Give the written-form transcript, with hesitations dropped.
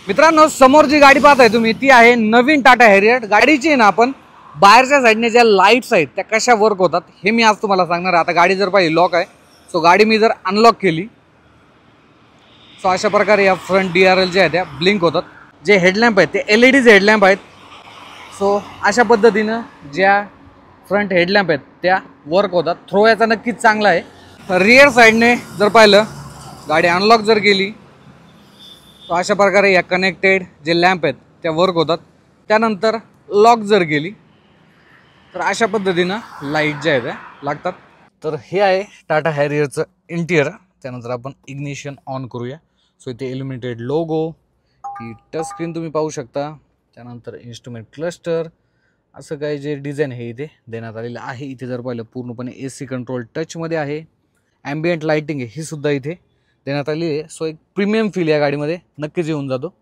मित्रांनो, समोर जी गाडी पाहताय तुम्ही ती आहे नवीन टाटा हॅरियर। गाडीची ना आपण बाहेरच्या साईडने ज्या लाईट्स आहेत त्या कशा वर्क होतात हे मी आज तुम्हाला सांगणार आहे। आता गाडी जर पाहिली लॉक आहे, सो गाडी मी जर अनलॉक केली सो अशा प्रकारे या फ्रंट DRL जे आहेत त्या ब्लिंक होतात। जे हेडलॅम्प आहेत ते LED हेडलॅम्प आहेत। सो अशा पद्धतीनं ज्या फ्रंट हेडलॅम्प आहेत त्या वर्क होतात। थ्रो याचा नक्कीच चांगला आहे। रिअर साईडने जर पाहिलं, गाडी अनलॉक जर केली तो अशा प्रकारे या कनेक्टेड जे लॅम्प आहेत त्या वर्क होतात। त्यानंतर लॉक जर केली तर अशा पद्धतीनं लाईट ज्या आहेत त्या लागतात। तर हे आहे टाटा हॅरियरचं इंटिरियर। त्यानंतर आपण इग्निशन ऑन करूया। सो इथे इल्युमिनेटेड लोगो, ही टच स्क्रीन तुम्ही पाहू शकता। त्यानंतर इन्स्ट्रुमेंट क्लस्टर असं काही जे डिझाईन आहे इथे देण्यात आलेलं आहे। इथे जर पाहिलं पूर्णपणे AC कंट्रोल टचमध्ये आहे। ॲम्बियंट लाइटिंग आहे ही सुद्धा इथे देण्यात आली आहे। सो एक प्रीमियम फील या गाडीमध्ये नक्कीच येऊन जातो।